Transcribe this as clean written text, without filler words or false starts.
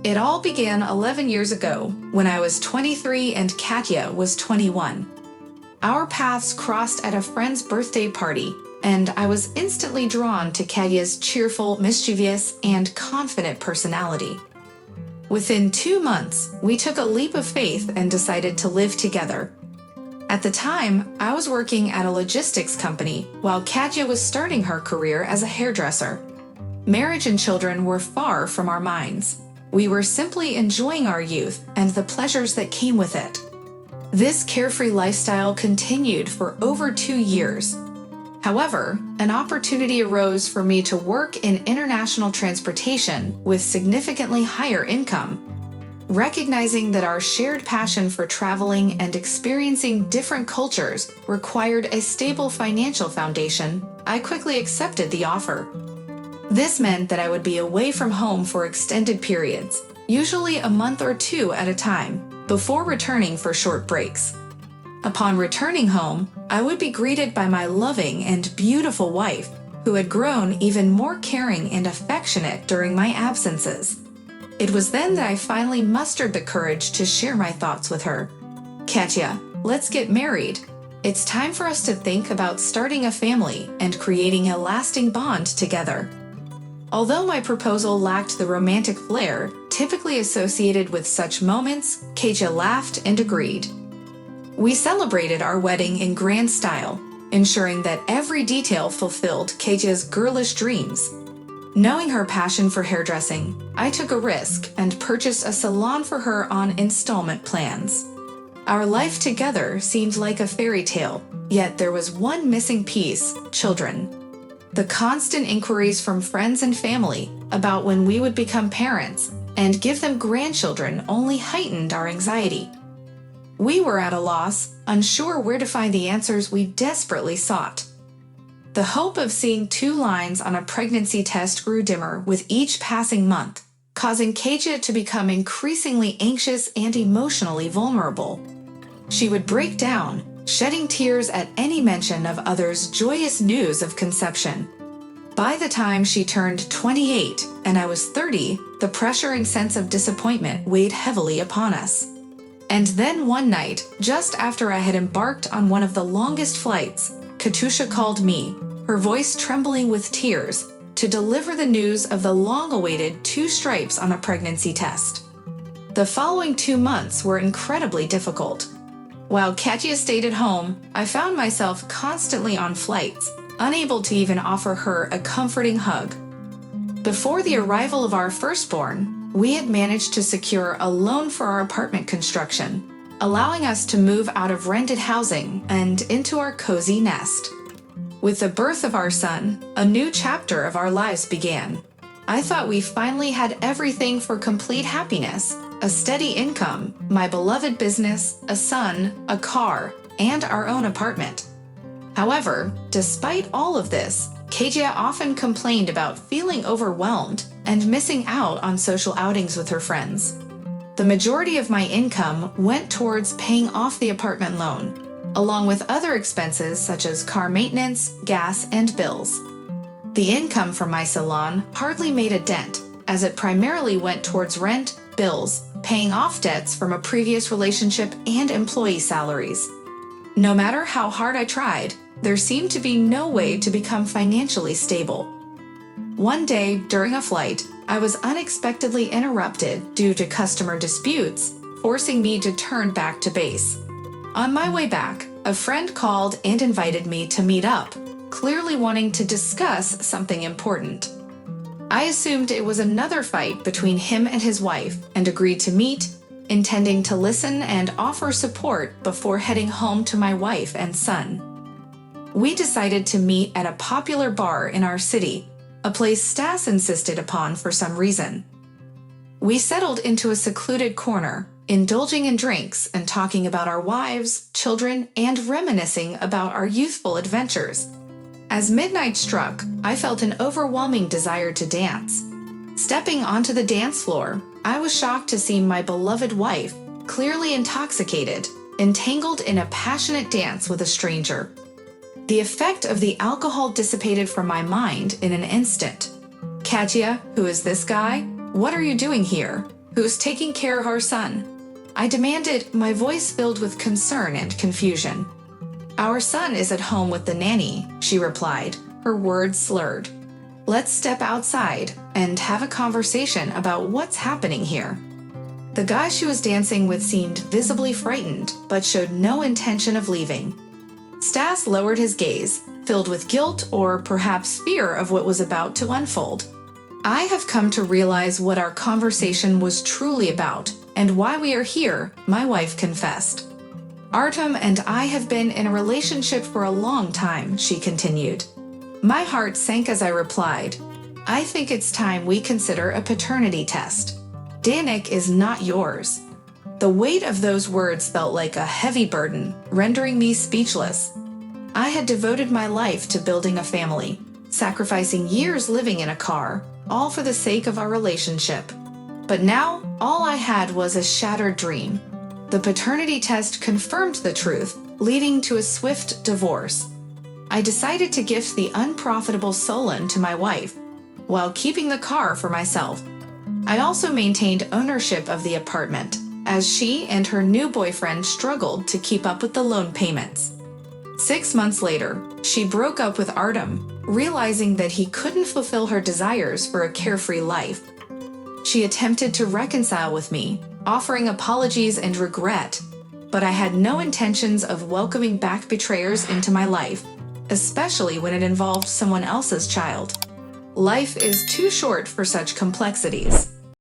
It all began 11 years ago when I was 23 and Katya was 21. Our paths crossed at a friend's birthday party, and I was instantly drawn to Katya's cheerful, mischievous, and confident personality. Within 2 months, we took a leap of faith and decided to live together. At the time, I was working at a logistics company while Katya was starting her career as a hairdresser. Marriage and children were far from our minds. We were simply enjoying our youth and the pleasures that came with it. This carefree lifestyle continued for over 2 years. However, an opportunity arose for me to work in international transportation with significantly higher income. Recognizing that our shared passion for traveling and experiencing different cultures required a stable financial foundation, I quickly accepted the offer. This meant that I would be away from home for extended periods, usually a month or 2 at a time, before returning for short breaks. Upon returning home, I would be greeted by my loving and beautiful wife, who had grown even more caring and affectionate during my absences. It was then that I finally mustered the courage to share my thoughts with her. "Katya, let's get married. It's time for us to think about starting a family and creating a lasting bond together." Although my proposal lacked the romantic flair typically associated with such moments, Katya laughed and agreed. We celebrated our wedding in grand style, ensuring that every detail fulfilled Katya's girlish dreams. Knowing her passion for hairdressing, I took a risk and purchased a salon for her on installment plans. Our life together seemed like a fairy tale, yet there was one missing piece: children. The constant inquiries from friends and family about when we would become parents and give them grandchildren only heightened our anxiety. We were at a loss, unsure where to find the answers we desperately sought. The hope of seeing 2 lines on a pregnancy test grew dimmer with each passing month, causing Katya to become increasingly anxious and emotionally vulnerable. She would break down, shedding tears at any mention of others' joyous news of conception. By the time she turned 28 and I was 30, the pressure and sense of disappointment weighed heavily upon us. And then one night, just after I had embarked on one of the longest flights, Katusha called me, her voice trembling with tears, to deliver the news of the long-awaited 2 stripes on a pregnancy test. The following 2 months were incredibly difficult. While Katya stayed at home, I found myself constantly on flights, unable to even offer her a comforting hug. Before the arrival of our firstborn, we had managed to secure a loan for our apartment construction, allowing us to move out of rented housing and into our cozy nest. With the birth of our son, a new chapter of our lives began. I thought we finally had everything for complete happiness: a steady income, my beloved business, a son, a car, and our own apartment. However, despite all of this, Katya often complained about feeling overwhelmed and missing out on social outings with her friends. The majority of my income went towards paying off the apartment loan, along with other expenses such as car maintenance, gas, and bills. The income from my salon hardly made a dent, as it primarily went towards rent, bills, paying off debts from a previous relationship, and employee salaries. No matter how hard I tried, there seemed to be no way to become financially stable. One day, during a flight, I was unexpectedly interrupted due to customer disputes, forcing me to turn back to base. On my way back, a friend called and invited me to meet up, clearly wanting to discuss something important. I assumed it was another fight between him and his wife and agreed to meet, intending to listen and offer support before heading home to my wife and son. We decided to meet at a popular bar in our city, a place Stas insisted upon for some reason. We settled into a secluded corner, indulging in drinks and talking about our wives, children, and reminiscing about our youthful adventures. As midnight struck, I felt an overwhelming desire to dance. Stepping onto the dance floor, I was shocked to see my beloved wife, clearly intoxicated, entangled in a passionate dance with a stranger. The effect of the alcohol dissipated from my mind in an instant. "Katya, who is this guy? What are you doing here?" Who's taking care of our son? I demanded, my voice filled with concern and confusion. Our son is at home with the nanny, she replied, her words slurred. Let's step outside and have a conversation about what's happening here. The guy she was dancing with seemed visibly frightened, but showed no intention of leaving. Stas lowered his gaze, filled with guilt or perhaps fear of what was about to unfold. I have come to realize what our conversation was truly about and why we are here, my wife confessed. Artem and I have been in a relationship for a long time, she continued. My heart sank as I replied, I think it's time we consider a paternity test. Danik is not yours. The weight of those words felt like a heavy burden, rendering me speechless. I had devoted my life to building a family, sacrificing years living in a car, all for the sake of our relationship. But now, all I had was a shattered dream. The paternity test confirmed the truth, leading to a swift divorce. I decided to gift the unprofitable Solon to my wife, while keeping the car for myself. I also maintained ownership of the apartment, as she and her new boyfriend struggled to keep up with the loan payments. 6 months later, she broke up with Artem, realizing that he couldn't fulfill her desires for a carefree life. She attempted to reconcile with me, offering apologies and regret, but I had no intentions of welcoming back betrayers into my life, especially when it involved someone else's child. Life is too short for such complexities.